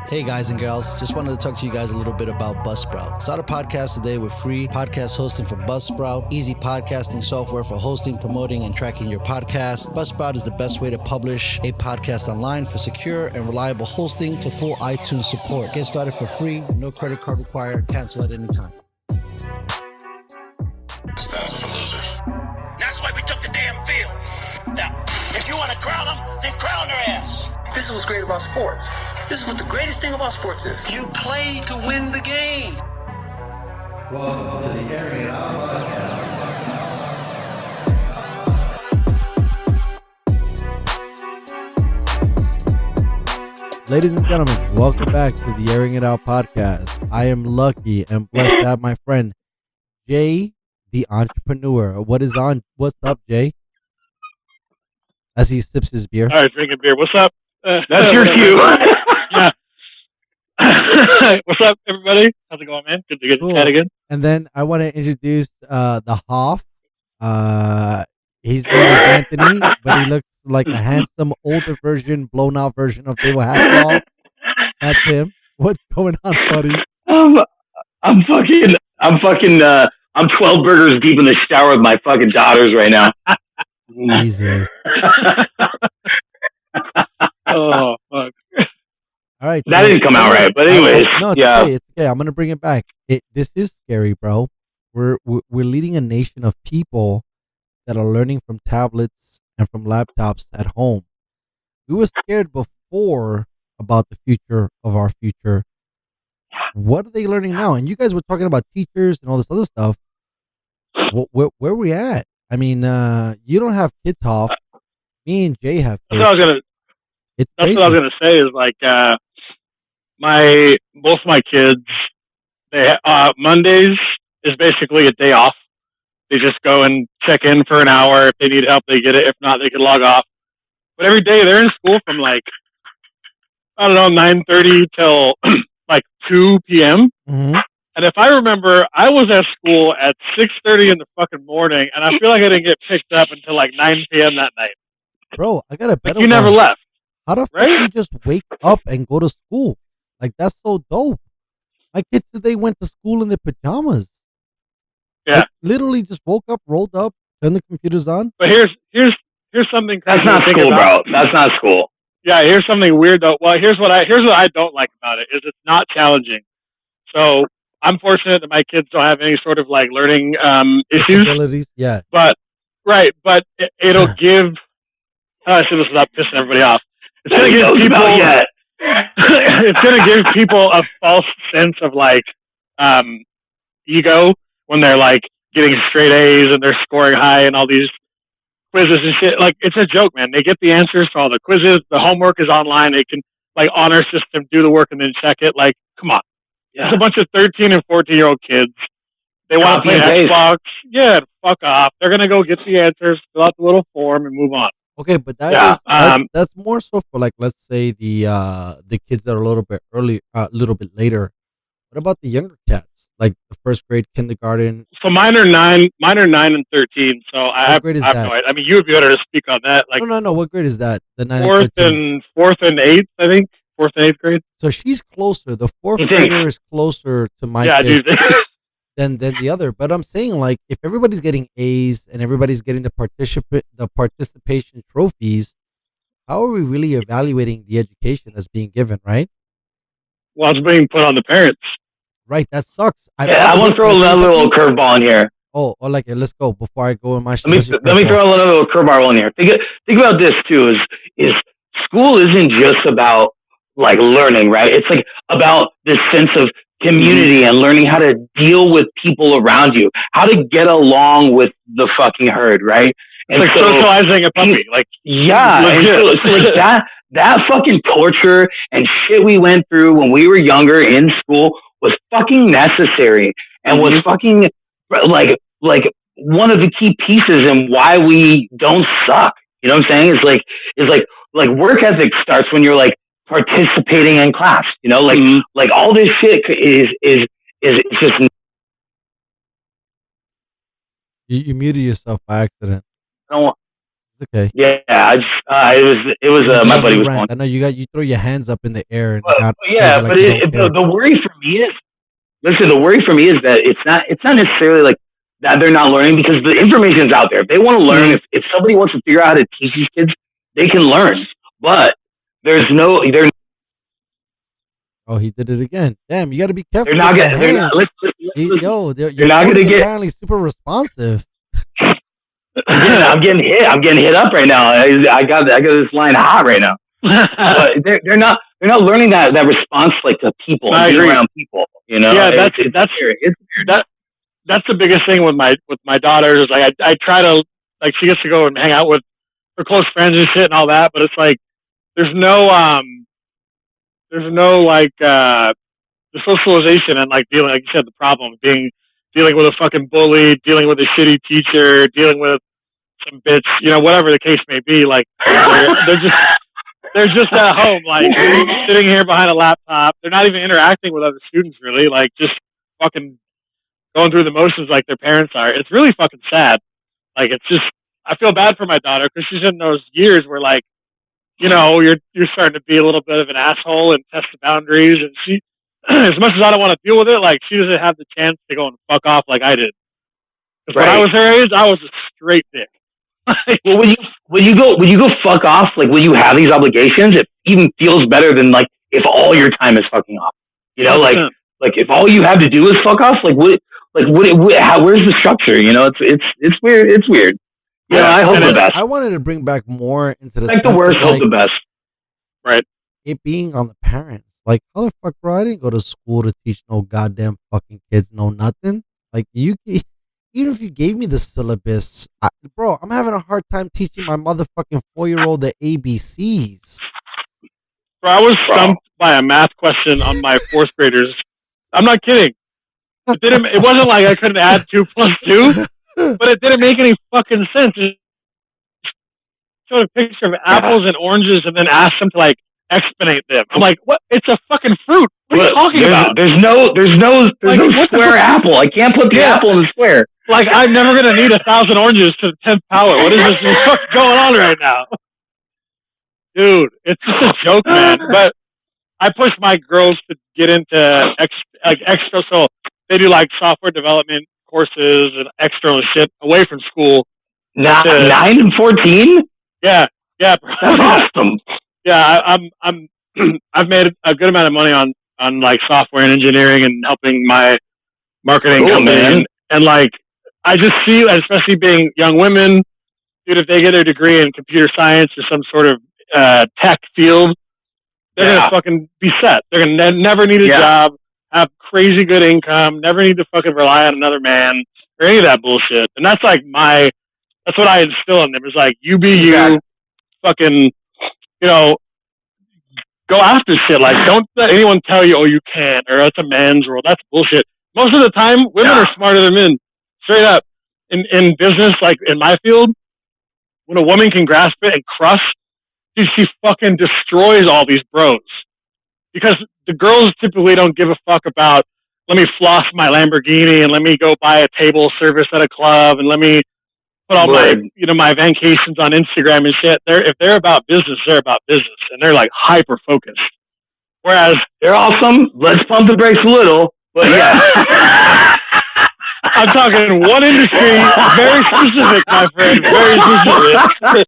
Hey guys and girls, just wanted to talk to you guys a little bit about Buzzsprout. Start a podcast today with free podcast hosting for Buzzsprout, easy podcasting software for hosting, promoting, and tracking your podcast. Buzzsprout is the best way to publish a podcast online for secure and reliable hosting to full iTunes support. Get started for free, no credit card required, cancel at any time. Stats are for losers. That's why we took the damn field. Now, if you want to crown them, then crown their ass. This is what's great about sports. This is what the greatest thing about sports is. You play to win the game. Welcome to the Airin podcast. Ladies and gentlemen, welcome back to the Airing It Out podcast. I am lucky and blessed to have my friend Jay, the entrepreneur. What's up, Jay? As he sips his beer. All right, drinking beer. What's up? That's your cue. Yeah. What's up, everybody? How's it going, man? Good to get to chat again. And then I want to introduce the Hoff. His name is Anthony, but he looks like a handsome, older version, blown out version of David Hasselhoff. That's him. What's going on, buddy? I'm 12 burgers deep in the shower with my fucking daughters right now. Jesus. Oh, fuck. All right. That didn't come out right, but anyways. No, it's yeah. okay. It's okay. I'm going to bring it back. This is scary, bro. We're leading a nation of people that are learning from tablets and from laptops at home. We were scared before about the future of our future. What are they learning now? And you guys were talking about teachers and all this other stuff. Where are we at? I mean, you don't have kids, Hoff. Me and Jay have kids. That's what I was gonna say is like both my kids, they Mondays is basically a day off. They just go and check in for an hour. If they need help, they get it. If not, they can log off. But every day they're in school from like, I don't know, 9:30 till like 2 p.m. Mm-hmm. And if I remember, I was at school at 6:30 in the fucking morning, and I feel like I didn't get picked up until like 9 p.m. that night. Bro, I got a better Like you never one. left. How the fuck do you just wake up and go to school? Like, that's so dope. My kids today went to school in their pajamas. Yeah. Like, literally just woke up, rolled up, turned the computers on. But here's something. That's not school, bro. That's not school. Yeah, here's something weird though. Well, here's what I don't like about it is it's not challenging. So I'm fortunate that my kids don't have any sort of like learning issues. Abilities, yeah. But it'll give. I should have stopped pissing everybody off. It's gonna give people. It's gonna give people a false sense of like ego when they're like getting straight A's and they're scoring high and all these quizzes and shit. Like, it's a joke, man. They get the answers to all the quizzes. The homework is online. They can like honor system, do the work and then check it. Like, come on. Yeah. It's a bunch of 13 and 14-year-old kids. They want to play Xbox. Yeah, fuck off. They're gonna go get the answers, fill out the little form, and move on. Okay, but that's more so for like, let's say the kids that are a little bit early, a little bit later. What about the younger cats, like the first grade, kindergarten? So mine are 9 and 13. So I have no idea. I mean, you would be better to speak on that. Like, No. What grade is that? The 9 fourth and eighth, I think. 4th and 8th grade. So she's closer. The fourth grader is closer to my kids than the other. But I'm saying, like, if everybody's getting A's and everybody's getting the participation trophies, how are we really evaluating the education that's being given, right? Well, it's being put on the parents. Right, that sucks. I want to throw another little curveball in here. Oh, like let's go before I go in my. Let me throw another little curveball in here. Think about this too. Is school isn't just about like learning, right? It's like about this sense of community and learning how to deal with people around you, how to get along with the fucking herd, right? And it's like socializing a puppy, like yeah. And so like that fucking torture and shit we went through when we were younger in school was fucking necessary and was fucking like one of the key pieces in why we don't suck. You know what I'm saying? Is like work ethic starts when you're like participating in class. You know, like all this shit is just. You muted yourself by accident. I don't want. It's okay. Yeah, it was my buddy was Rant. going. I know you throw your hands up in the air and But, got yeah, like but you don't care. the worry for me is, listen, the worry for me is that it's not necessarily like that they're not learning, because the information's out there. If they want to learn, if somebody wants to figure out how to teach these kids, they can learn. But they're Oh, he did it again. Damn, you got to be careful. they're not with gonna the they're not hands. listen, You're not gonna get. apparently super responsive. I'm getting hit up right now. I got this line hot right now. But they're not learning that response, like, to people, I and being agree. around people. You know, Yeah, it's weird. It's weird. That's the biggest thing with my daughters. Is like I try to, like, she gets to go and hang out with her close friends and shit and all that, but it's like there's no like the socialization and, like, dealing, like you said, the problem dealing with a fucking bully, dealing with a shitty teacher, dealing with some bitch, whatever the case may be. Like, they're just at home, like, sitting here behind a laptop. They're not even interacting with other students, really. Like, just fucking going through the motions like their parents are. It's really fucking sad. Like, it's just, I feel bad for my daughter because she's in those years where, like, you're starting to be a little bit of an asshole and test the boundaries. And she, as much as I don't want to deal with it, like, she doesn't have the chance to go and fuck off like I did. Because when I was her age, I was a straight dick. Well, when you go fuck off, like, when you have these obligations, it even feels better than, like, if all your time is fucking off. You know, like if all you have to do is fuck off, where's the structure? It's weird. It's weird. Yeah, I hope the best. I wanted to bring back more into the like the worst, hope the best. Right. It being on the parents. Like, how the fuck, bro? I didn't go to school to teach no goddamn fucking kids no nothing. Like, even if you gave me the syllabus, bro, I'm having a hard time teaching my motherfucking 4-year-old the ABCs. Bro, I was stumped by a math question on my fourth graders. I'm not kidding. It wasn't like I couldn't add 2 plus 2, but it didn't make any fucking sense. It showed a picture of apples and oranges and then asked them to, like, exponate them. I'm like, what? It's a fucking fruit. What are you talking about? There's no square apple. I can't put the apple in the square. Like, I'm never gonna need 1,000 oranges to the 10th power. What is this? What's going on right now? Dude, it's just a joke, man. But I push my girls to get into extra, so they do, like, software development courses and extra shit away from school. 9 and 14? Yeah, bro. That's awesome. Yeah, I've made a good amount of money on like software and engineering and helping my marketing company, and like, I just see, especially being young women, dude, if they get their degree in computer science or some sort of tech field, they're gonna fucking be set. They're gonna never need a job, have crazy good income, never need to fucking rely on another man or any of that bullshit. And that's like that's what I instill in them. It's like, you be you, fucking, go after shit. Like, don't let anyone tell you, oh, you can't, or that's a man's world. That's bullshit. Most of the time, women are smarter than men. Straight up. In business, like in my field, when a woman can grasp it and crush, she fucking destroys all these bros. Because the girls typically don't give a fuck about, let me floss my Lamborghini and let me go buy a table service at a club and let me put all my vacations on Instagram and shit. If they're about business, they're about business, and they're like hyper focused. Whereas they're awesome. Let's pump the brakes a little, but yeah. I'm talking one industry, very specific, my friend, very specific.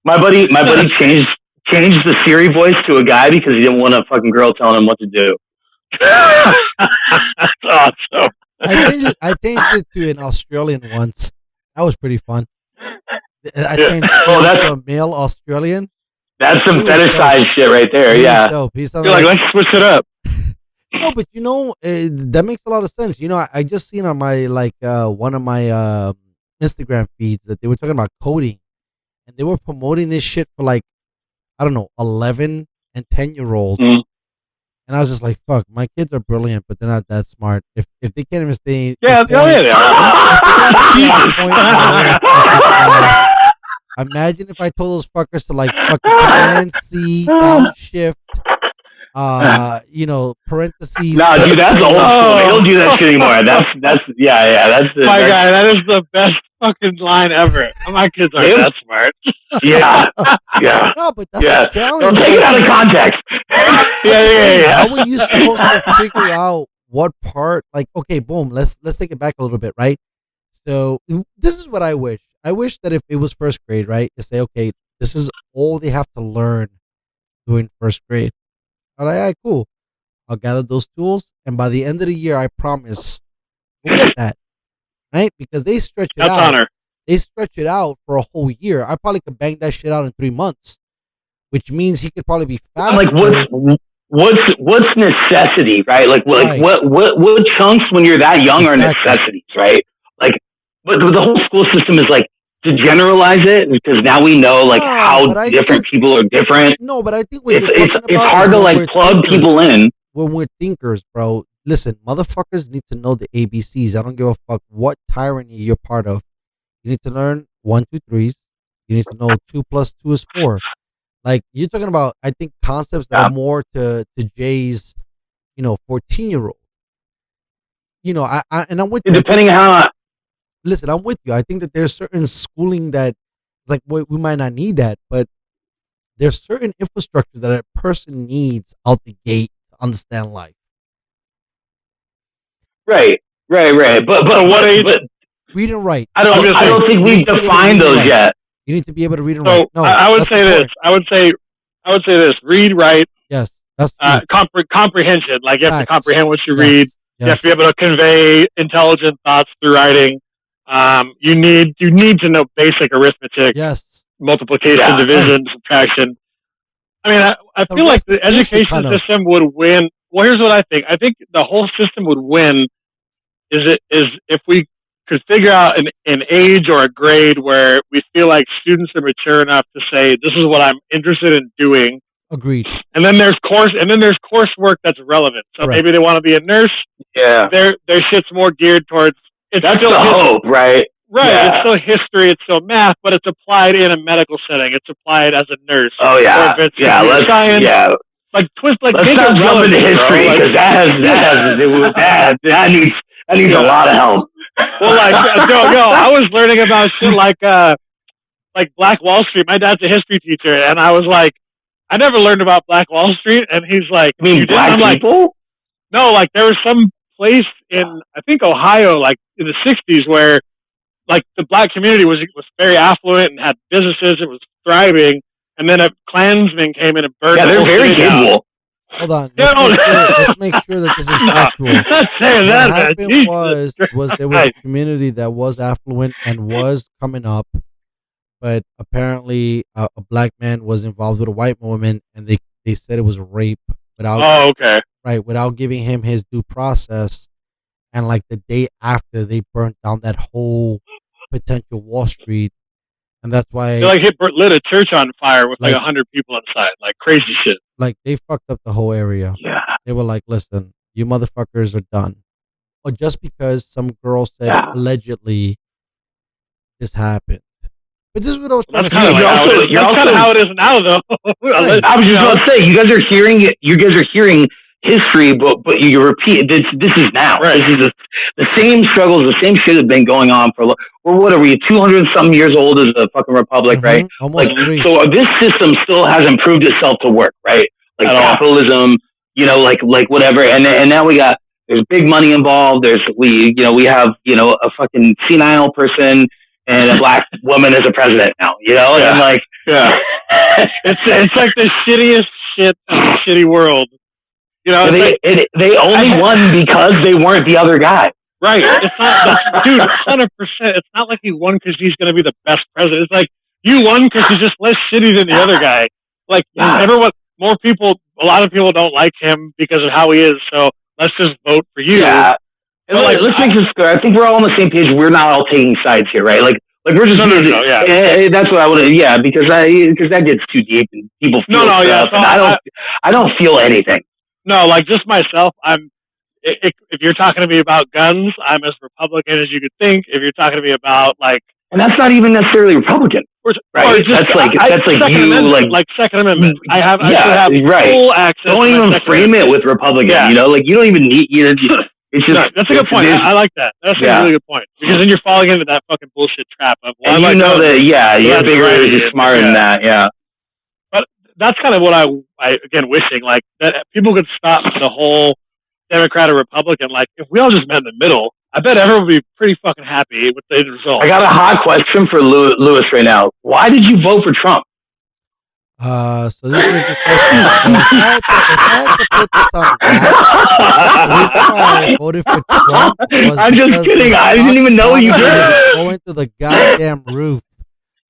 My buddy changed the Siri voice to a guy because he didn't want a fucking girl telling him what to do. That's awesome. I changed it to an Australian once. That was pretty fun. I changed it to a male Australian. That's some fetishized shit right there. Yeah. Dope. You're like, let's switch it up. No, but that makes a lot of sense. I just seen on my one of my Instagram feeds that they were talking about coding, and they were promoting this shit for, like, I don't know, 11 and 10-year-olds. Mm. And I was just like, fuck, my kids are brilliant, but they're not that smart. If they can't even stay... Yeah, they are. Imagine if I told those fuckers to, like, fucking Command C, down shift. parentheses. No, dude, that's old school. They don't do that shit anymore. That's That's my guy. That is the best fucking line ever. My kids aren't that smart. Yeah. No, but that's a challenge. Don't take it out of context. Yeah. How are you supposed to figure out what part? Like, okay, boom. Let's take it back a little bit, right? So this is what I wish. I wish that if it was first grade, right, to say, okay, this is all they have to learn during first grade. I'm like, all right, cool. I'll gather those tools, and by the end of the year, I promise we'll get that, right? Because they stretch it out. Honor. They stretch it out for a whole year. I probably could bang that shit out in 3 months, which means he could probably be faster. Like what's necessity, right? Like what chunks when you're that young are necessities, right? Like, but the whole school system is like to generalize it because now we know like how different people are different. No, but I think it's hard to like plug people in when we're thinkers, bro. Listen, motherfuckers need to know the ABCs. I don't give a fuck what tyranny you're part of. You need to learn 1, 2, 3s. You need to know 2 plus 2 is 4. Like you're talking about, I think concepts that are more to Jay's, 14-year-old. And I'm with you. Depending on how. Listen, I'm with you. I think that there's certain schooling that, like, we might not need that, but there's certain infrastructure that a person needs out the gate to understand life. Right. But what age? Read and write. I don't think we've defined those yet. You need to be able to read and write. No, I would say this. I would say this. Read, write. Yes, that's comprehension. Like you have to comprehend what you read. Yes. You have to be able to convey intelligent thoughts through writing. You need to know basic arithmetic. Yes. Multiplication, division, subtraction. I mean, I feel like the education system would win. Well, here's what I think. I think the whole system would win is if we could figure out an age or a grade where we feel like students are mature enough to say, this is what I'm interested in doing. Agreed. And then there's coursework that's relevant. So maybe they want to be a nurse. Yeah. Their shit's more geared towards. That's the hope, right? Right. Yeah. It's still history. It's still math, but it's applied in a medical setting. It's applied as a nurse. Oh yeah. Or if it's science. Yeah. Like twist. Like let's not jump into history because that needs a lot of help. Well, like I was learning about shit like Black Wall Street. My dad's a history teacher, and I was like, I never learned about Black Wall Street, and he's like, you mean black people? Like, no, like there was some place in I think Ohio, like in the '60s, where like the black community was very affluent and had businesses. It was thriving, and then a Klansman came in and burned. Yeah, they're very capable. Hold on. Let's make sure that this is factual. Not saying that. What happened was there was a community that was affluent and was coming up, but apparently a black man was involved with a white woman, and they said it was rape without giving him his due process. And like the day after, they burnt down that whole potential Wall Street. And that's why they lit a church on fire with like 100 people inside, like crazy shit. Like they fucked up the whole area. Yeah, they were like, "Listen, you motherfuckers are done." Or just because some girl said allegedly this happened, but this is what I was trying to say. That's kind of how it is now, though. Right. I was just about to say, you guys are hearing history, but you repeat this is now. Right. This is the same struggles, the same shit has been going on for. Or what are we? 200 something years old as a fucking republic, right? Almost like, so this system still hasn't proved itself to work, right? Like capitalism, like whatever. And now there's big money involved. We have a fucking senile person and a black woman as a president now. And like it's like the shittiest shit of the shitty world. They only won because they weren't the other guy. Right. It's not, dude, 100%. It's not like he won because he's going to be the best president. It's like you won because he's just less shitty than the other guy. Like, everyone, a lot of people don't like him because of how he is, so let's just vote for you. Yeah. And let's make this clear. I think we're all on the same page. We're not all taking sides here, right? Like we're just that's what I would because that gets too deep and people feel stuff, and I don't feel anything. No, like just myself, if you're talking to me about guns, I'm as Republican as you could think. If you're talking to me about like And that's not even necessarily Republican, right? That's like you, like Second Amendment. I should have right. full access. Don't even frame it with Republican. Yeah. You know, like you don't even need. It's just. No, that's a good point. I like that. That's a really good point, because then you're falling into that fucking bullshit trap of. Well, and you know that, you're bigger, you're smarter than that, yeah. But that's kind of what I again wishing, like, that people could stop the whole Democrat or Republican. Like, if we all just met in the middle, I bet everyone would be pretty fucking happy with the result. I got a hot question for Lewis right now. Why did you vote for Trump? So this is a good question. If I had to put this on wax, the reason why I voted for Trump was I'm just kidding. I didn't even know you did. Going to the goddamn roof.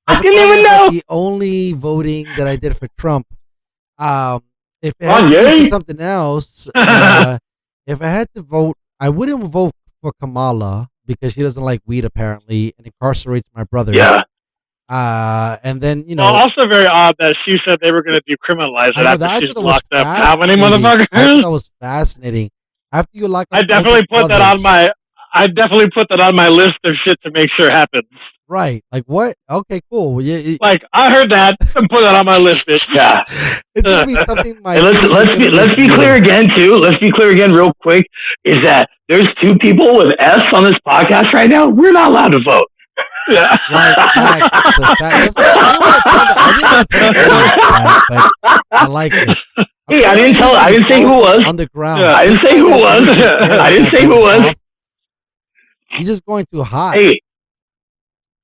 I didn't even know. The only voting that I did for Trump. If I had to do something else, if I had to vote, I wouldn't vote for Kamala because she doesn't like weed apparently and incarcerates my brothers. Yeah. And then, you know. Well, also very odd that she said they were going to decriminalize it after she's locked up. How many motherfuckers? I thought that was fascinating. After you lock up, I definitely put that on my list of shit to make sure happens. Right. Like what? Okay, cool. Yeah. Like I heard that and put that on my list, bitch. Yeah. It's gonna be something. Hey, let's be clear again too. Let's be clear again, real quick. Is that there's two people with S on this podcast right now? We're not allowed to vote. Yeah. Right, I like it. Hey, I didn't say who was. On the ground. Yeah. I didn't say who was. I didn't say who was. He's just going too hot.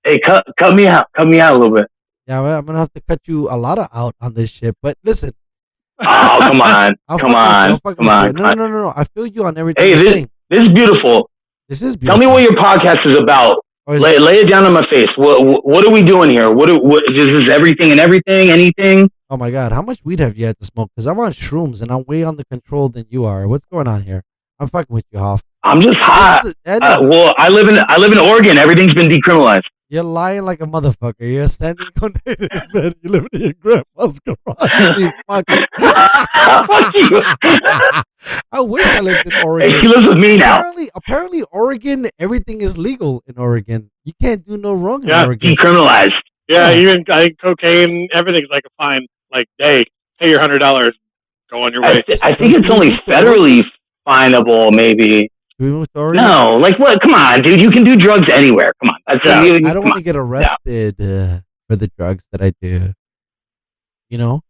Hey, cut me out. Cut me out a little bit. Yeah, I'm going to have to cut you a lot out on this shit. But listen. Oh, come on. Come on. No. I feel you on everything. Hey, this is beautiful. This is beautiful. Tell me what your podcast is about. Lay it down on my face. What are we doing here? What is everything and everything? Anything? Oh my God! How much weed have you had to smoke? Because I'm on shrooms and I'm way under control than you are. What's going on here? I'm fucking with you, Hoff. I'm just hot. Well, I live in Oregon. Everything's been decriminalized. You're lying like a motherfucker. You're standing on bed. You live in your grandma's garage. You fucking. Fuck you. I wish I lived in Oregon. Hey, she lives with me now. Apparently, Oregon, everything is legal in Oregon. You can't do no wrong in Oregon. Decriminalized. Yeah, even I think cocaine, everything's like a fine. Like, hey, pay your $100, go on your way. I think it's only federally finable, maybe. No, like what? Come on, dude. You can do drugs anywhere. Come on. I don't want to get arrested for the drugs that I do. You know,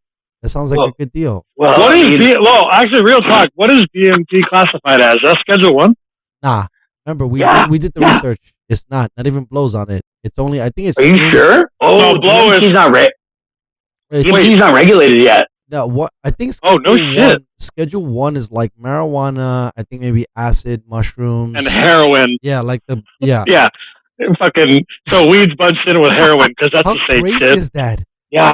that sounds like a good deal. Actually, real talk. What is DMT classified as? That's Schedule 1? Nah. Remember, we did the research. It's not even blows on it. It's only, I think it's. Are you sure? Oh, blow is not DMT's not regulated yet. No, what I think. Shit. Schedule 1 is like marijuana. I think maybe acid, mushrooms, and heroin. Yeah, like the yeah. Fucking so weeds bunched in with heroin because that's How the same crazy shit. Is that? Yeah.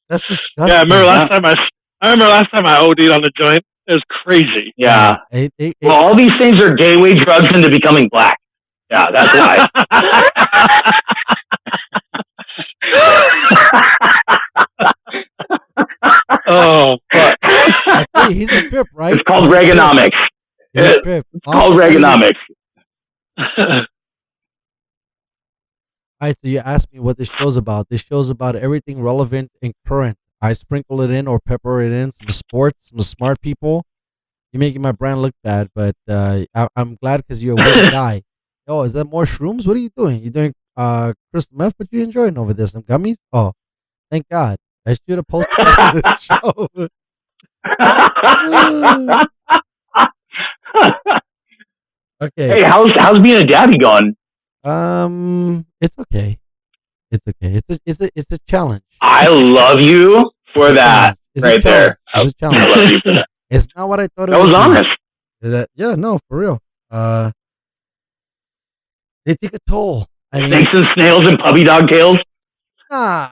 That's disgusting. Yeah, I remember last time I OD'd on the joint. It was crazy. Yeah. Well, all these things are gateway drugs into becoming black. Yeah, that's why. Oh, fuck. He's a trip, right? It's called Reaganomics. It's called Reaganomics. All right, so you asked me what this show's about. This show's about everything relevant and current. I sprinkle it in or pepper it in, some sports, some smart people. You're making my brand look bad, but I'm glad because you're a weird guy. Oh, is that more shrooms? What are you doing? You doing crystal meth? What you enjoying over there? Some gummies? Oh, thank God. I should have posted that to the show. Okay. Hey, how's being a daddy going? It's okay. It's okay. It's a challenge. I love you for that right there. It's a challenge. I love you for that. It's not what I thought it was. That was honest. Yeah, no, for real. They take a toll. Snakes and snails and puppy dog tails. Nah,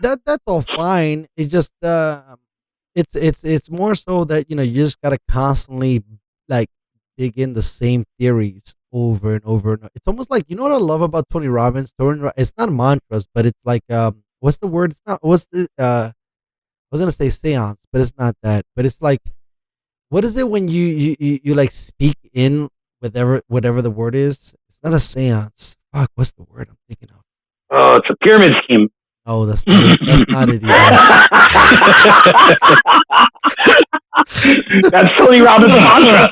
that's all fine. It's just it's more so that you just gotta constantly like dig in the same theories over and over and over. It's almost like what I love about Tony Robbins. It's not mantras, but it's like what's the word? It's not I was gonna say seance, but it's not that. But it's like, what is it when you like speak in whatever the word is? It's not a seance. Fuck, what's the word I'm thinking of? Oh, it's a pyramid scheme. Oh, that's not it. That's not it either. That's Tony Robbins' mantra.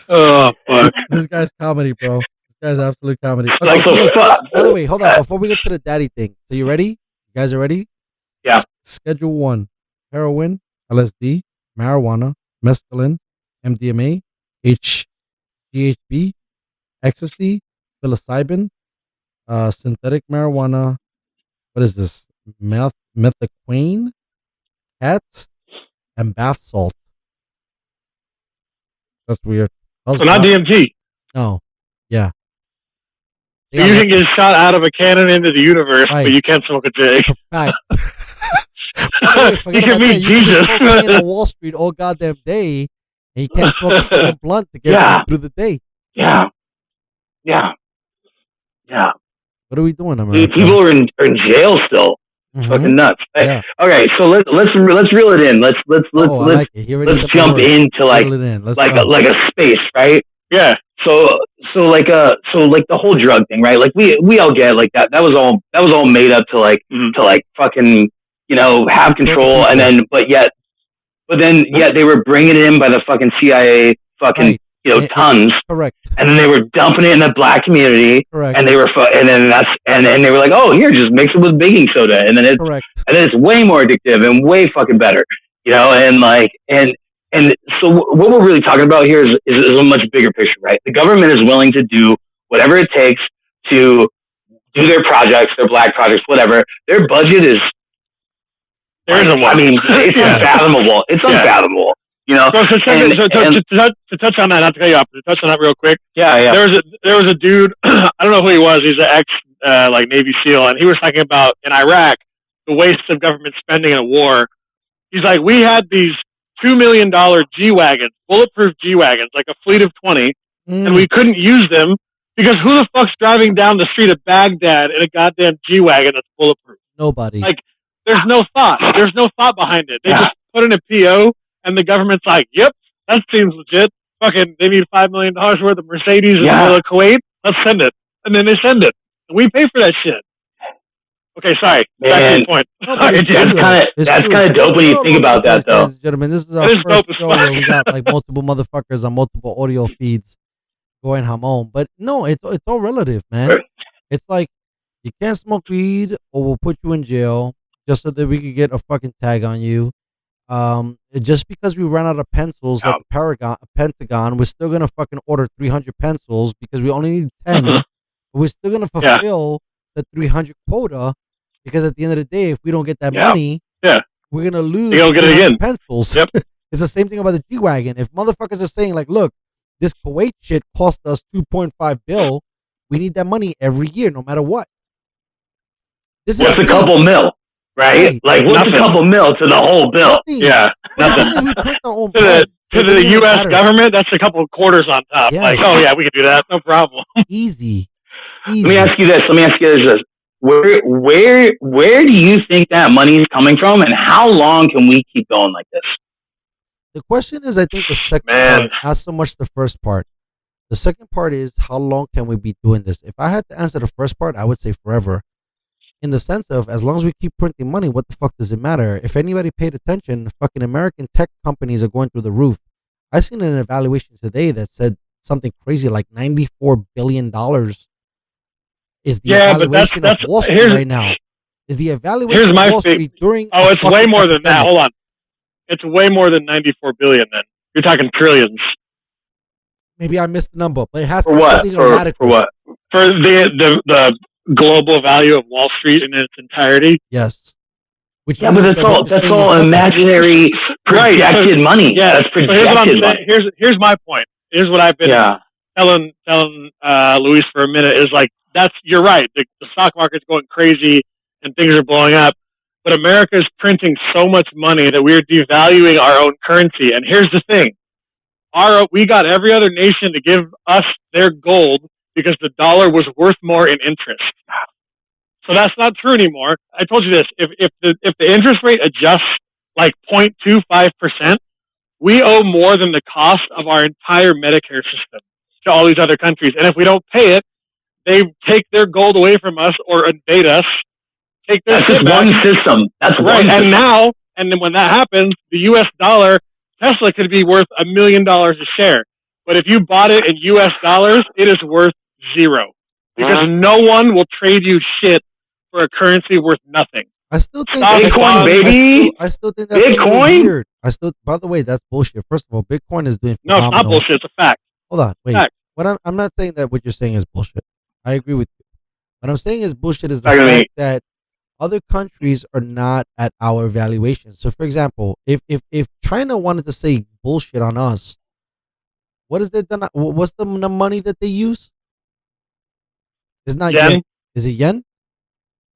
Oh fuck! This guy's comedy, bro. This guy's absolute comedy. Okay, Like, so so fuck. by the way, hold on. Before we get to the daddy thing, so you ready? You guys are ready? Yeah. Schedule 1: heroin, LSD, marijuana, mescaline, MDMA, GHB, ecstasy, psilocybin, synthetic marijuana. What is this? Methaquine, hats, and bath salt. That's weird. So not DMT. No. Yeah. So you can get shot out of a cannon into the universe, Right. but you can't smoke a J. Fact. You can meet Jesus. You can on Wall Street all goddamn day, and you can't smoke a fucking blunt to get through the day. Yeah. What are we doing, America? Dude, people are in jail still. Mhm. Fucking nuts. Hey, Yeah. okay, so let's reel it in. Let's Oh, I like it. He already let's said the jump word. into like Reel it in. Let's like go. a space, right? Yeah. So like the whole drug thing, right? Like we all get like that was all made up to like fucking, you know, have control, and then but then they were bringing it in by the fucking CIA fucking Right. you know, tons, Correct. and then they were dumping it in the black community, Correct. and they were and then they were like, oh, here, just mix it with baking soda, and then Correct. it's way more addictive and way fucking better, you know, and so what we're really talking about here is a much bigger picture, right? The government is willing to do whatever it takes to do their projects, their black projects, whatever. Their budget is, There isn't one. I mean, it's unfathomable. It's unfathomable. You know, to touch on that, not to cut you off, to touch on that real quick. yeah. There was a dude. I don't know who he was. He's an ex like Navy SEAL, and he was talking about in Iraq the waste of government spending in a war. He's like, we had these $2 million G wagons, bulletproof G wagons, like a fleet of 20, and we couldn't use them because who the fuck's driving down the street of Baghdad in a goddamn G wagon that's bulletproof? Nobody. Like, there's no thought. There's no thought behind it. They just put in a PO. And the government's like, yep, that seems legit. Fucking, they need $5 million worth of Mercedes in the middle of Kuwait. Let's send it. And then they send it. And we pay for that shit. Okay, sorry. Back to the point. That's kind of dope when you think about that, though. Ladies and gentlemen, this is our first show where we got like multiple motherfuckers on multiple audio feeds going hamon. But no, it's all relative, man. It's like, you can't smoke weed or we'll put you in jail just so that we could get a fucking tag on you. Just because we ran out of pencils at the Pentagon, we're still gonna fucking order 300 pencils because we only need 10. But we're still gonna fulfill the 300 quota because at the end of the day, if we don't get that money, we're gonna lose. You don't get it again. Pencils. Yep. It's the same thing about the G wagon. If motherfuckers are saying like, look, this Kuwait shit cost us 2.5 bill, we need that money every year, no matter what. This What's a couple mil? Right? Like, what's a couple mil to the whole bill? Yeah. Nothing. To the U.S. government, that's a couple of quarters on top. Yeah. Like, oh, yeah, we could do that. No problem. Easy. Let me ask you this. Where do you think that money is coming from, and how long can we keep going like this? The question is, I think the second part, not so much the first part. The second part is, how long can we be doing this? If I had to answer the first part, I would say forever. In the sense of, as long as we keep printing money, what the fuck does it matter? If anybody paid attention, fucking American tech companies are going through the roof. I seen an evaluation today that said something crazy like $94 billion is the evaluation of Wall Street right now. Is the evaluation of Wall Street during... Oh, it's way more than that. Hold on. It's way more than 94 billion then. You're talking trillions. Maybe I missed the number, but it has for to be what? something radical. For what? For the global value of Wall Street in its entirety. Yes. Which but that's all imaginary projected money. Yeah, that's projected money. Here's my point. Here's what I've been telling Luis for a minute is like, you're right. The stock market's going crazy and things are blowing up. But America is printing so much money that we're devaluing our own currency. And here's the thing. We got every other nation to give us their gold because the dollar was worth more in interest. So that's not true anymore. I told you this. If the interest rate adjusts like 0.25%, we owe more than the cost of our entire Medicare system. to all these other countries. And if we don't pay it, they take their gold away from us or invade us. Take their That's just one system. That's right. One And system. now, and then when that happens, the U.S. dollar, Tesla could be worth $1 million a share. But if you bought it in U.S. dollars, it is worth zero. Because no one will trade you shit for a currency worth nothing. I still think Bitcoin, baby. I still think that's Bitcoin? weird. By the way, that's bullshit. First of all, Bitcoin is doing No, phenomenal. it's not bullshit. It's a fact. Hold on, wait. Fact. I'm not saying that what you're saying is bullshit. I agree with you. What I'm saying is bullshit is the I mean- fact that other countries are not at our valuation. So, for example, if China wanted to say bullshit on us, what is their done? What's the money that they use? It's not yen. Is it yen?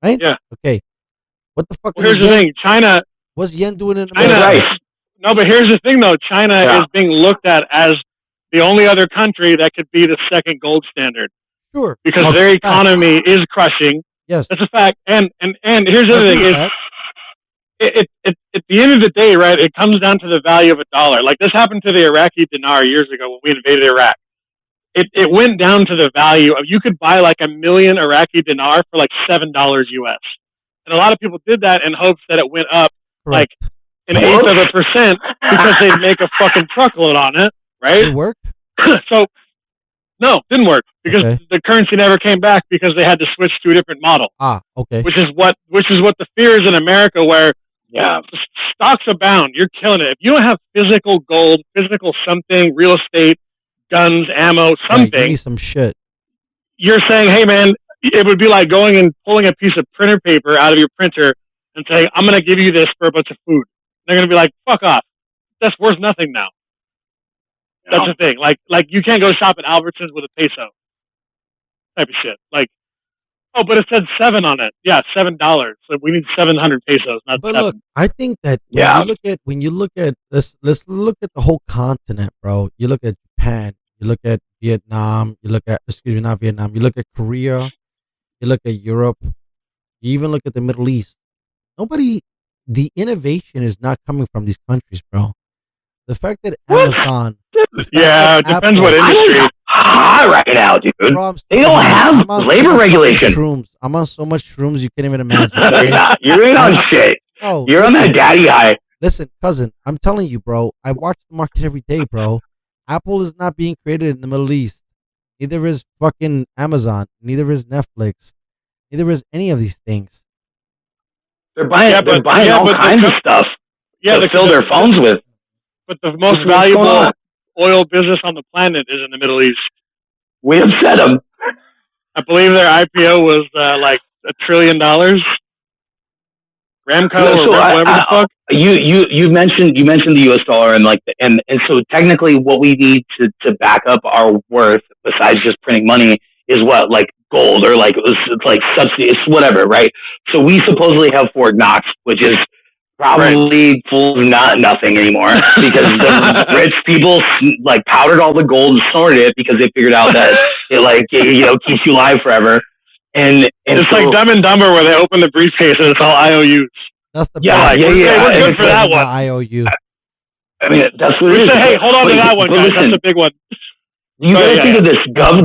Right? Yeah. Okay. What the fuck Well, is here's the yen? thing. China. What's yen doing in China, America? Right. No, but here's the thing, though. China Yeah. is being looked at as the only other country that could be the second gold standard Sure. because Okay, their fact. economy is crushing. Yes. That's a fact. And here's the I other agree thing with is that. at the end of the day, right? It comes down to the value of a dollar. Like this happened to the Iraqi dinar years ago when we invaded Iraq. It went down to the value of you could buy like 1 million Iraqi dinar for like $7 US. And a lot of people did that in hopes that it went up Correct. like an eighth of a percent because they'd make a fucking truckload on it, right? Did it work? So, no, didn't work because Okay. the currency never came back because they had to switch to a different model, Okay. which is what the fear is in America, where Yeah. stocks abound. You're killing it. If you don't have physical gold, physical something, real estate, guns, ammo, Right, something, give me some shit. you're saying, hey man, it would be like going and pulling a piece of printer paper out of your printer and saying, I'm going to give you this for a bunch of food. They're going to be like, fuck off. That's worth nothing now. That's the thing. Like you can't go shop at Albertsons with a peso type of shit. Like, oh, but it said 7 on it. Yeah, $7. So we need 700 pesos, not But 7. look, I think that Yeah. when you look at let's look at the whole continent, bro. You look at Japan, you look at Vietnam, you look at not Vietnam, you look at Korea, you look at Europe, you even look at the Middle East. The innovation is not coming from these countries, bro. The fact that Amazon, Yeah, it depends what Apple- industry. Hot right now, dude. bro, They don't have I'm on so labor much regulation. Shrooms. I'm on so much shrooms you can't even imagine. You're in on shit. Oh, You're on that daddy high. Listen, cousin, I'm telling you, bro. I watch the market every day, bro. Apple is not being created in the Middle East. Neither is fucking Amazon. Neither is Netflix. Neither is any of these things. They're buying, Yeah, they're but- buying yeah, all but the kinds of co- stuff Yeah, to fill their phones with. But the most What's going valuable on? oil business on the planet is in the Middle East. We upset them. I believe their IPO was like $1 trillion. Ramco So or whatever the fuck. You mentioned the U.S. dollar and and so technically what we need to back up our worth besides just printing money is what, like gold or like it's like subsidies, whatever, right? So we supposedly have Fort Knox, which is probably full of nothing anymore because the rich people like powdered all the gold and snorted it because they figured out that it keeps you alive forever. And It's so, like Dumb and Dumber where they open the briefcase and it's all IOUs. That's the Yeah, best. yeah, We're yeah. good for that one. IOU. I mean, that's what it We is. say, hey, hold on to that one, But guys. listen, That's a big one. you Oh, got to yeah, think yeah. of this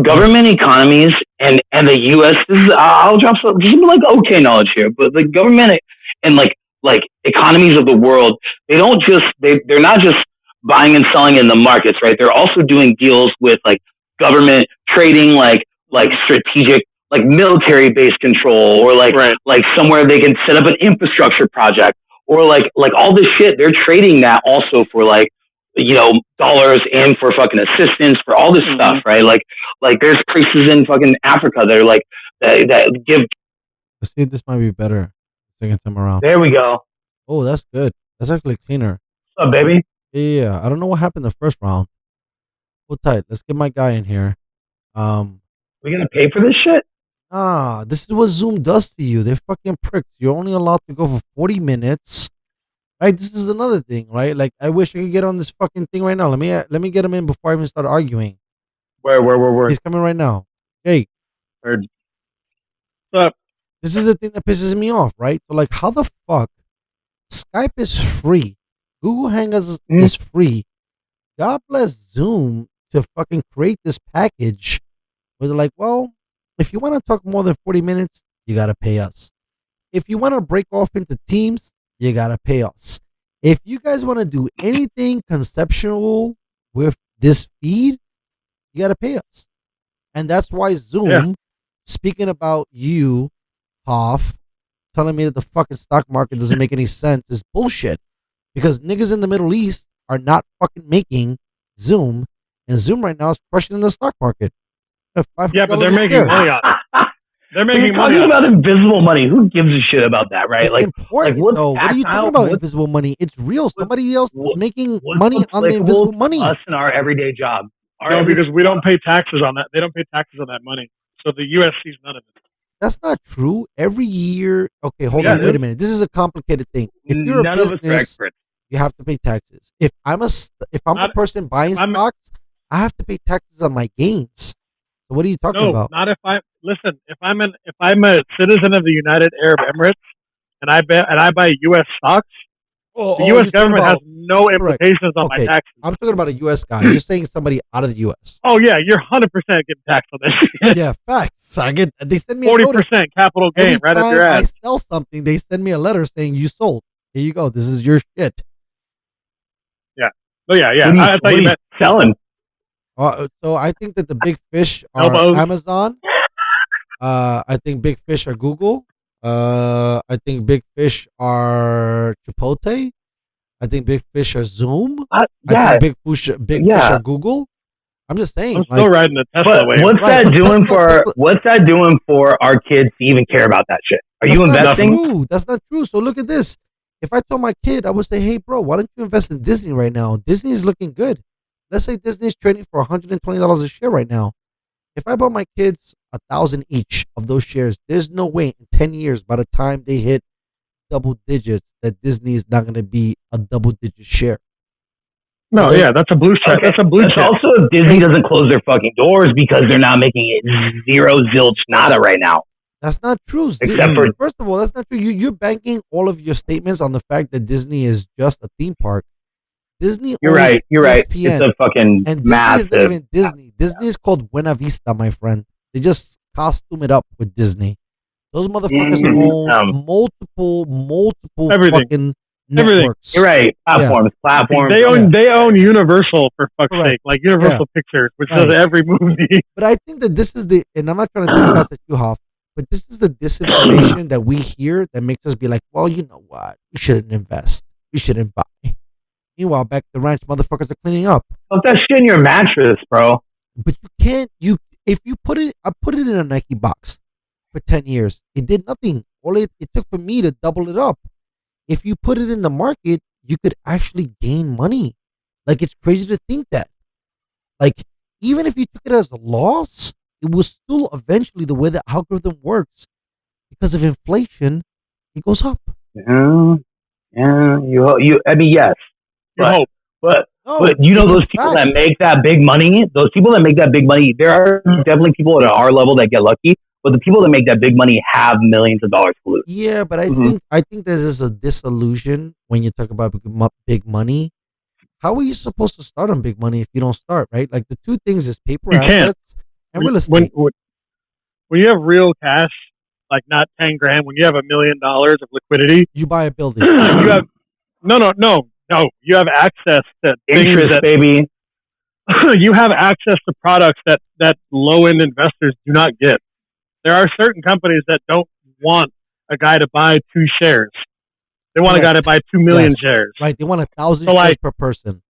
government economies and the U.S. I'll drop some like okay knowledge here, but the government and like economies of the world, they're not just buying and selling in the markets, right? They're also doing deals with like government trading, like strategic, like military based control, or like somewhere they can set up an infrastructure project, or like all this shit. They're trading that also for like, dollars and for fucking assistance for all this stuff, right? Like there's places in fucking Africa that are like that give. Let's see if this might be better. Second time around. There we go. Oh, that's good. That's actually cleaner. What's up, baby? Yeah, I don't know what happened the first round. Hold tight. Let's get my guy in here. We gonna pay for this shit? This is what Zoom does to you. They're fucking pricks. You're only allowed to go for 40 minutes. Right? This is another thing, right? Like, I wish I could get on this fucking thing right now. Let me get him in before I even start arguing. Where? He's coming right now. Hey. Heard. What's up? This is the thing that pisses me off, right? So, like, how the fuck? Skype is free. Google Hangouts is free. God bless Zoom to fucking create this package where they're like, well, if you want to talk more than 40 minutes, you got to pay us. If you want to break off into teams, you got to pay us. If you guys want to do anything conceptual with this feed, you got to pay us. And that's why Zoom, speaking about you, Hoff, telling me that the fucking stock market doesn't make any sense is bullshit. Because niggas in the Middle East are not fucking making Zoom. And Zoom right now is crushing in the stock market. Yeah, but they're making money on it. They're making money talking about invisible money. Who gives a shit about that, right? It's important, though. What are you talking about, invisible money? It's real. Somebody else is making money on the invisible money. Us in our everyday job. No, because we don't pay taxes on that. They don't pay taxes on that money. So the U.S. sees none of it. That's not true. Every year. Okay, hold on. Wait a minute. This is a complicated thing. If you're a business, you have to pay taxes. If I'm a person buying stocks, I have to pay taxes on my gains. So what are you talking about? Not if I listen. If I'm a citizen of the United Arab Emirates and I buy U.S. stocks, the U.S. government has no implications on my taxes. I'm talking about a U.S. guy. You're saying somebody out of the U.S. Oh yeah, you're 100% getting taxed on this. Yeah, facts. They send me 40% capital gain right up your ass. I sell something, they send me a letter saying you sold. Here you go. This is your shit. Yeah. Oh yeah. I thought you meant selling. So I think that the big fish are Amazon. I think big fish are Google. I think big fish are Chipotle. I think big fish are Zoom. I think big fish are Google. I'm just saying. I'm still riding the Tesla wave. What's that doing for our kids to even care about that shit? Are you investing? That's not true. So look at this. If I told my kid, I would say, hey, bro, why don't you invest in Disney right now? Disney is looking good. Let's say Disney is trading for $120 a share right now. If I bought my kids 1,000 each of those shares, there's no way in 10 years, by the time they hit double digits, that Disney is not going to be a double-digit share. No, that's a blue check. That's a blue check. Also, if Disney doesn't close their fucking doors because they're not making it zero zilch nada right now. That's not true. First of all, that's not true. You're banking all of your statements on the fact that Disney is just a theme park. Disney. You're right. ESPN, it's a fucking and massive. Disney isn't even Disney. Disney is called Buena Vista, my friend. They just costume it up with Disney. Those motherfuckers own multiple fucking networks. You're right. Platforms. They own Universal, for fuck's sake, like Universal Pictures, which does every movie. But I think that this is and I'm not trying to take shots at you, Hoff, but this is the disinformation that we hear that makes us be like, well, you know what? We shouldn't invest. We shouldn't buy. Meanwhile, back at the ranch, motherfuckers are cleaning up. Put that shit in your mattress, bro. But you can't. If you put it, I put it in a Nike box for 10 years. It did nothing. All it took for me to double it up. If you put it in the market, you could actually gain money. Like, it's crazy to think that. Like, even if you took it as a loss, it was still eventually the way the algorithm works. Because of inflation, it goes up. Yeah. I mean, yes. But you know those people that make that big money, there are definitely people at our level that get lucky, but the people that make that big money have millions of dollars to lose. Yeah, but I think there's a disillusion when you talk about big money. How are you supposed to start on big money if you don't start, right? Like the two things is paper assets and real estate. When you have real cash, like not 10 grand, when you have $1 million of liquidity, you buy a building. You have No, you have access to interest, baby. You have access to products that low-end investors do not get. There are certain companies that don't want a guy to buy 2 shares. They want a guy to buy 2 million shares. Right, they want 1,000 shares per person.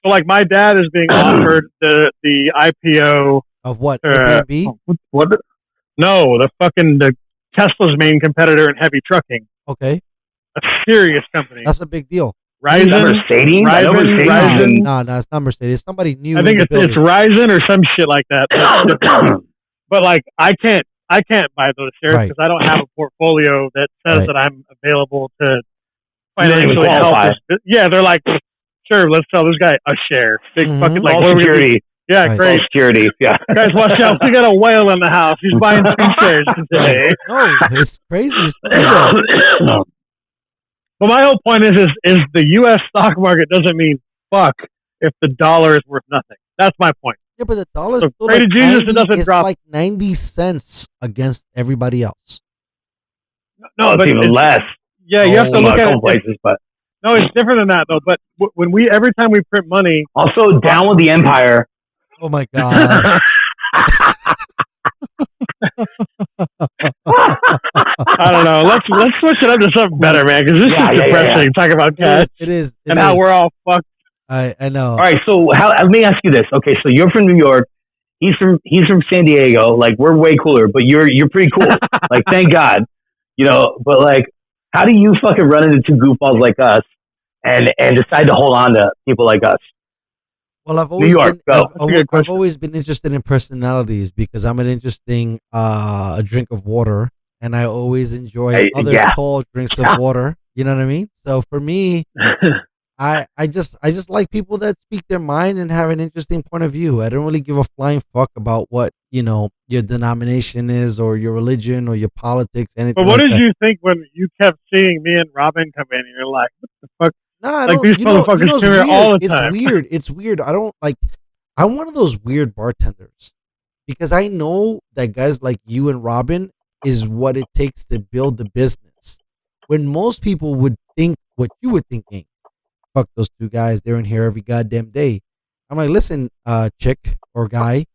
So, like, my dad is being offered the IPO of what? Airbnb? What? No, the Tesla's main competitor in heavy trucking. Okay. A serious company. That's a big deal. Ryzen? Mercedes? No, it's not Mercedes. Somebody new. I think it's Ryzen or some shit like that. But like, I can't buy those shares because I don't have a portfolio that says that I'm available to financially help. Yeah, they're like, sure, let's sell this guy a share. Big fucking like security. Yeah, great. Security. Yeah. Guys, watch out. We got a whale in the house. He's buying 2 shares today. No, it's crazy. But my whole point is the U.S. stock market doesn't mean fuck if the dollar is worth nothing. That's my point. Yeah, but the dollar's So still pray like to Jesus 90, it doesn't it's drop. like 90 cents against everybody else. No, it's even less. Yeah, you have to look a at couple it. places, but No, it's different than that though. But when every time we print money, also down with the empire. Oh my god. I don't know. Let's switch it up to something better, man, because this is depressing. Talk about cash It is. and how we're all fucked. I know. All right, so let me ask you this. Okay, so you're from New York. He's from San Diego. Like, we're way cooler, but you're pretty cool. Like, thank God. You know, but like, how do you fucking run into two goofballs like us and decide to hold on to people like us? Well, I've always been interested in personalities because I'm an interesting drink of water, and I always enjoy other tall drinks of water. You know what I mean? So for me, I just like people that speak their mind and have an interesting point of view. I don't really give a flying fuck about what your denomination is or your religion or your politics. Anything. But what did you think when you kept seeing me and Robin come in? And you're like, what the fuck? No, I like don't. These motherfuckers come here all the time. It's weird. I don't like. I'm one of those weird bartenders because I know that guys like you and Robin is what it takes to build the business. When most people would think what you were thinking, fuck those two guys. They're in here every goddamn day. I'm like, listen, chick or guy,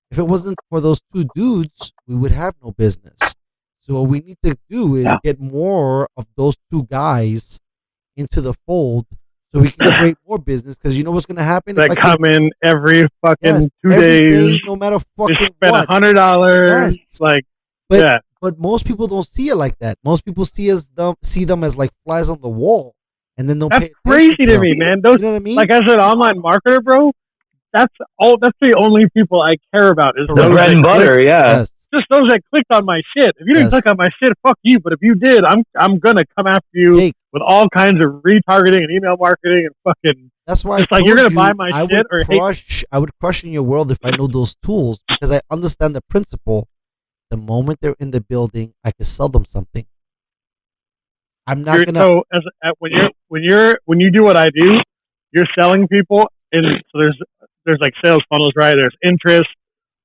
if it wasn't for those two dudes, we would have no business. So what we need to do is get more of those two guys into the fold so we can create more business, because you know what's going to happen? That come in every fucking 2 days. No matter fucking just spend $100. Yes. But most people don't see it like that. Most people see them as like flies on the wall, and then that's crazy to me, man. Those, you know what I mean? Like as an online marketer, bro, that's the only people I care about is those bread and butter. Yes. Just those that clicked on my shit. If you didn't click on my shit, fuck you. But if you did, I'm gonna come after you with all kinds of retargeting and email marketing and fucking. That's why it's like you're gonna buy my shit or hate. I would crush in your world if I know those tools, because I understand the principle. The moment they're in the building, I can sell them something. I'm not gonna. So when you do what I do, you're selling people, and so there's like sales funnels, right? There's interest.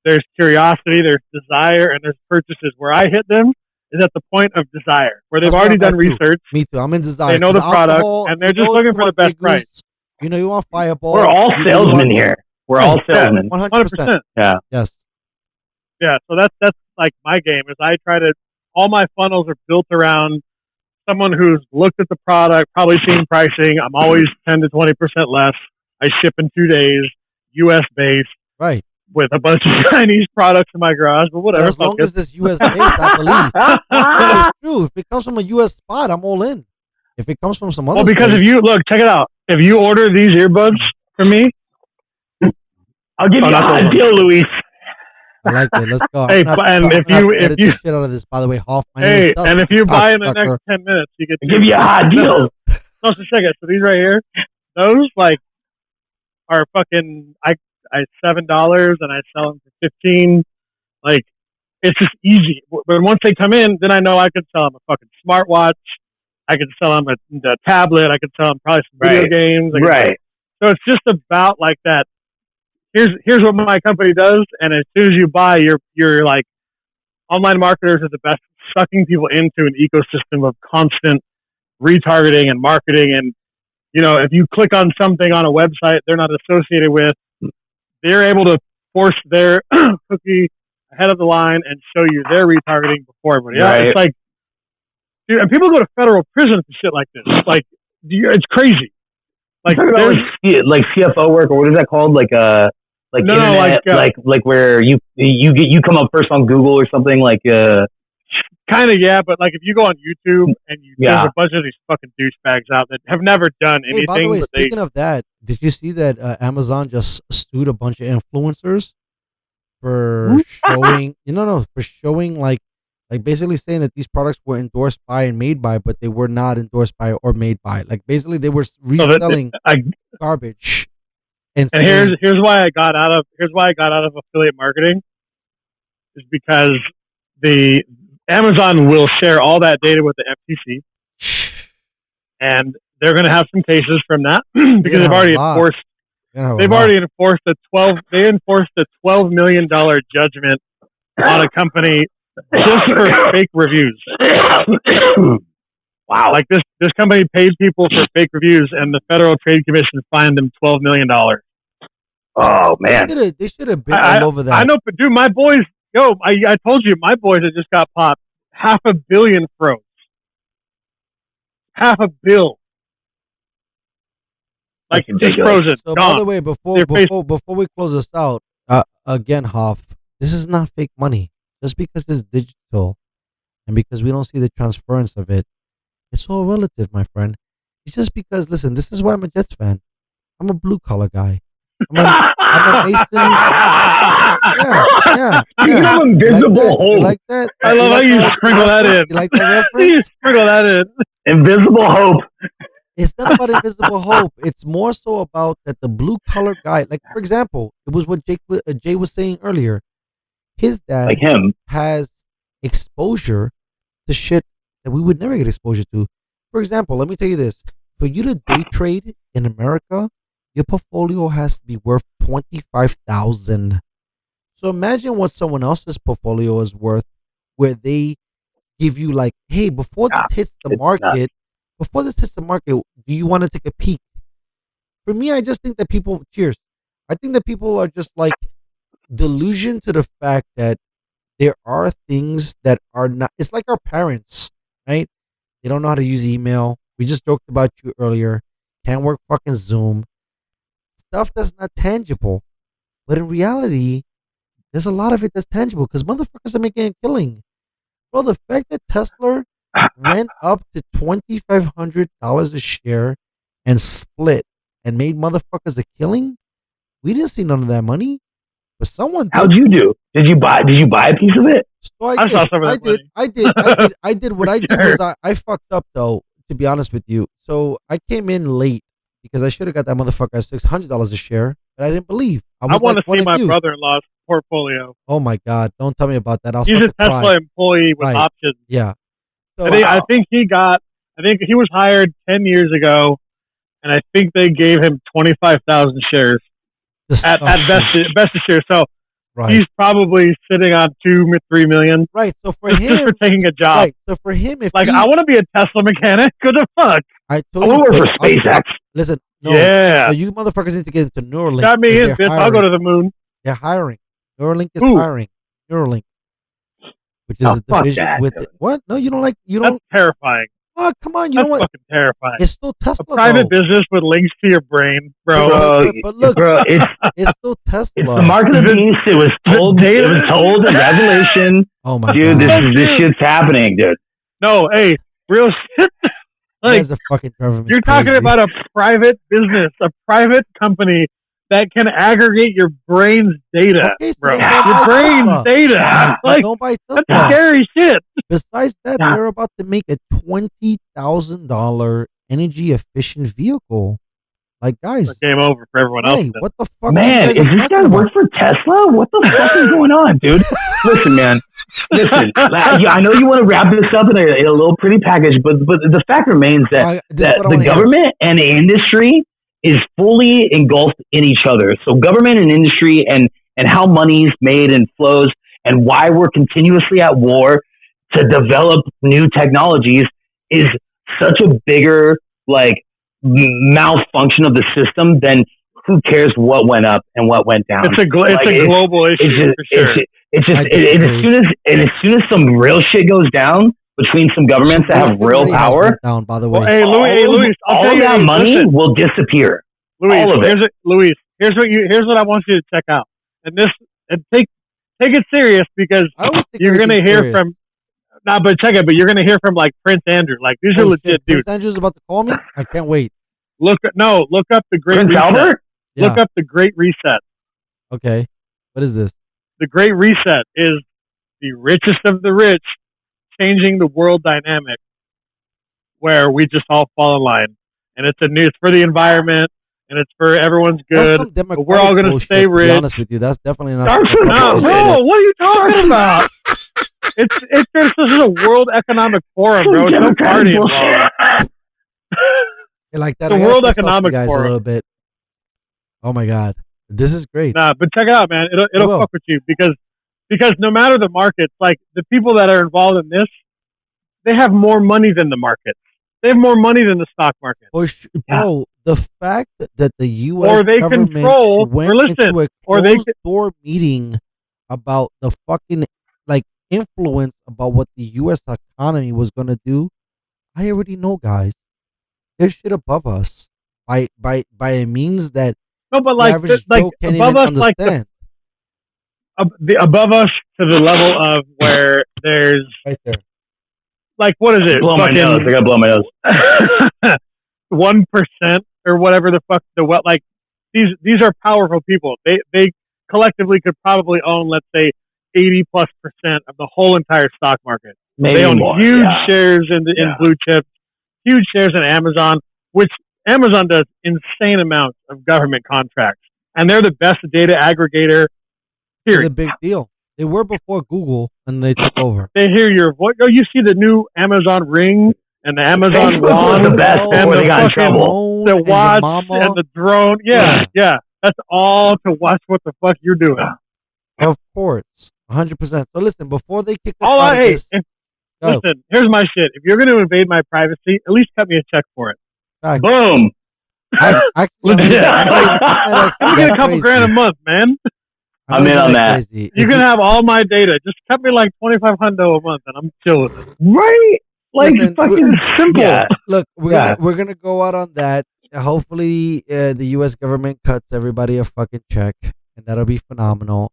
There's curiosity, there's desire, and there's purchases. Where I hit them is at the point of desire, where they've already done research. Me too. I'm in desire. They know the product, and they're just looking for the best price. You know, you want Fireball. We're all salesmen here. We're all salesmen. 100%. Yeah. Yes. Yeah. So that's like my game. Is I try to. All my funnels are built around someone who's looked at the product, probably seen pricing. I'm always 10 to 20% less. I ship in 2 days, U.S. based. Right. With a bunch of Chinese products in my garage, but whatever. As long as it's U.S. based, I believe. It's true. If it comes from a U.S. spot, I'm all in. If it comes from some other, because if you look, check it out. If you order these earbuds from me, I'll give you a deal, Luis. I like it. Let's go. Hey, and if you shit out of this, by the way, Hoff. Hey, and if you buy in the next 10 minutes, you get give you a hot deal. No, so check it. So these right here, those like are fucking. I $7 and I sell them for $15. Like, it's just easy. But once they come in, then I know I could sell them a fucking smartwatch. I could sell them a tablet. I could sell them probably some video games. Right. So it's just about like that. Here's what my company does, and as soon as you buy, you're like, online marketers are the best, sucking people into an ecosystem of constant retargeting and marketing. And if you click on something on a website they're not associated with, they're able to force their cookie ahead of the line and show you their retargeting before everybody else. Right. It's like, dude, and people go to federal prison for shit like this. Like, it's crazy. Like, like CFO work, or what is that called? Like internet, like where you come up first on Google or something like. Kind of, yeah, but like if you go on YouTube and there's a bunch of these fucking douchebags out that have never done anything. Hey, by the way, speaking of that, did you see that Amazon just sued a bunch of influencers for showing? For showing like basically saying that these products were endorsed by and made by, but they were not endorsed by or made by. Like basically, they were reselling garbage. And here's why I got out of affiliate marketing is because the Amazon will share all that data with the FTC, and they're going to have some cases from that because they've already enforced. They've already enforced They enforced a $12 million judgment on a company just for fake reviews. Wow! Like this company paid people for fake reviews, and the Federal Trade Commission fined them $12 million. Oh man, they should have been all over that. I know, but dude, my boys, I told you, my boys that just got popped $500 million froze. $500 million. Like just frozen. So gone. by the way, before we close this out, again, Hoff, this is not fake money. Just because it's digital, and because we don't see the transference of it, it's all relative, my friend. It's just because, listen, this is why I'm a Jets fan. I'm a blue collar guy. I'm a Mason. Yeah. You have invisible hope. You like that? I love how you sprinkle that in. You like that reference? You sprinkle that in. Invisible hope. It's not about invisible hope. It's more so about that the blue collar guy, like for example, it was what Jay was saying earlier. His dad Like him. has exposure to shit that we would never get exposure to. For example, let me tell you this. For you to day trade in America, your portfolio has to be worth $25,000. So imagine what someone else's portfolio is worth, where they give you like, hey, before this hits the market, do you want to take a peek? For me, I just think that people, I think that people are just like delusion to the fact that there are things that are not, it's like our parents, right? They don't know how to use email. We just joked about you earlier. Can't work fucking Zoom. Stuff that's not tangible. But in reality, there's a lot of it that's tangible because motherfuckers are making a killing. Bro, the fact that Tesla went up to $2,500 a share and split and made motherfuckers a killing, we didn't see none of that money. But someone did. How'd you do? Did you buy a piece of it? So I saw some of that money. I did. What I did was I fucked up though, to be honest with you. So I came in late because I should have got that motherfucker at $600 a share, but I didn't believe. I want to see my brother-in-law's portfolio. Oh my God! Don't tell me about that. He's a Tesla employee with options. Yeah. So I think he was hired 10 years ago, and I think they gave him 25,000 shares at vested shares. So he's probably sitting on 2-3 million. Right. So for him, just for taking a job. Right. So for him, if I want to be a Tesla mechanic, good the fuck. I work for SpaceX. Listen, no. Yeah. So you motherfuckers need to get into Neuralink. Got me in, bitch. I'll go to the moon. They're hiring. Neuralink is hiring. Neuralink, which is a division with what? No, you don't like. You don't. That's terrifying. Oh, come on. You know what? Fucking terrifying. It's still Tesla. A private business with links to your brain, bro. But look, bro, it's still Tesla. It's the mark of the beast. It was told. It was told in Revelation. Oh my dude, God. this shit's happening, dude. No, hey, real shit. Like, you're talking about a private business, a private company that can aggregate your brain's data, bro. Your brain's data. Like, that's scary shit. Besides that, they're about to make a $20,000 energy efficient vehicle. Like, guys, it's game over for everyone else. What the fuck? Man, is this guy work for Tesla? What the fuck is going on, dude? Listen, man. Listen, I know you want to wrap this up in a little pretty package, but the fact remains that the government and the industry is fully engulfed in each other. So government and industry and how money's made and flows and why we're continuously at war to develop new technologies is such a bigger, like, malfunction of the system than who cares what went up and what went down. It's a global issue. As soon as some real shit goes down between some governments that have real power, down, by the way. Well, hey, Luis, all of that money will disappear. Luis, all of it. Here's what I want you to check out, and take it serious because you're gonna hear from. Nah, but check it. But you're gonna hear from like Prince Andrew. Like these are legit dudes. Prince Andrew's about to call me. I can't wait. Look up the Great Prince Reset. Albert? Yeah. Look up the Great Reset. Okay, what is this? The Great Reset is the richest of the rich changing the world dynamic, where we just all fall in line, and it's for the environment. And it's for everyone's good. But we're all going to stay rich. To be honest with you, that's definitely not. No, bro, what are you talking about? This is a World Economic Forum, bro. It's no party involved. Like that. The World Economic Forum. A little bit. Oh my God, this is great. Nah, but check it out, man. It'll will. fuck with you because no matter the markets, like the people that are involved in this, they have more money than the market. They have more money than the stock market. Bro, the fact that the U.S. Or they government control, went or listen, into a or they closed door meeting about the fucking like influence about what the U.S. economy was gonna do, I already know, guys. There's shit above us by a means that no, but the like average like Joe can't above even us, like understand. above us to the level of where there's Right there. like what is it? Blow my nose. I gotta blow my nose. 1% or whatever the fuck the what like these are powerful people. They collectively could probably own, let's say, 80+% of the whole entire stock market. Maybe They own more, huge yeah. shares in blue chips, huge shares in Amazon, which Amazon does insane amounts of government contracts, and they're the best data aggregator. It's a Period. big deal. They were before Google and they took over. They hear your voice. Oh, you see the new Amazon Ring and the Amazon Facebook was Wand the best and before the they got in fucking trouble. the And watch mama. and the drone. Yeah. That's all to watch what the fuck you're doing. Of course, 100%. So listen, before they kick us All out I of hate. this, go. Listen, here's my shit. If you're going to invade my privacy, at least cut me a check for it. Fact. Boom. Actually, Legit. I'm Let me get a couple grand a month, man. I'm in on that. You can have all my data. Just cut me like $2,500 a month, and I'm chill with it. Right? Like Listen, fucking simple. Yeah, look, we're Yeah. gonna go out on that. Hopefully, the U.S. government cuts everybody a fucking check, and that'll be phenomenal.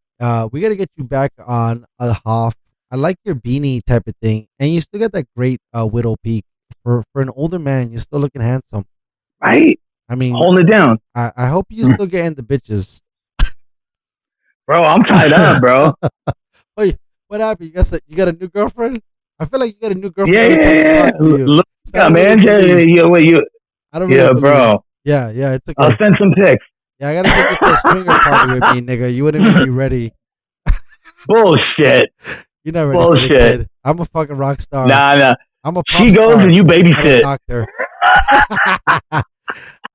We gotta get you back on a Hoff. I like your beanie type of thing, and you still got that great widow peak for an older man. You're still looking handsome. Right? I mean, Holding it down. I hope you still getting the bitches. Bro, I'm tied up, bro. Wait, what happened? You got a new girlfriend? I feel like you got a new girlfriend. Yeah, every time I yeah, yeah. talk to you. Look, So I don't man. really believe- I don't really Yeah, believe bro. it. Yeah, it's okay. I'll send some pics. Yeah, I gotta take you to a swinger party with me, nigga. You wouldn't even be ready. Bullshit. You're not ready for the Bullshit. kid. I'm a fucking rock star. Nah. I'm a pop She goes star. and you I'm a babysit. doctor.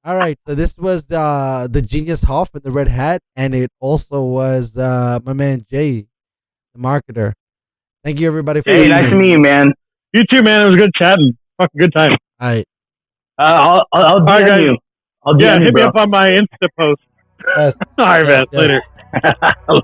All right, so this was the Genius Hoff in the red hat, and it also was my man Jay, the marketer. Thank you, everybody, for Hey, listening. nice to meet you, man. You too, man. It was good chatting. Fucking good time. All right. I'll All right, DM guys. you. I'll DM Yeah, you, hit me bro. up on my Insta post. Yes. All right, Yes, man. yes. Later.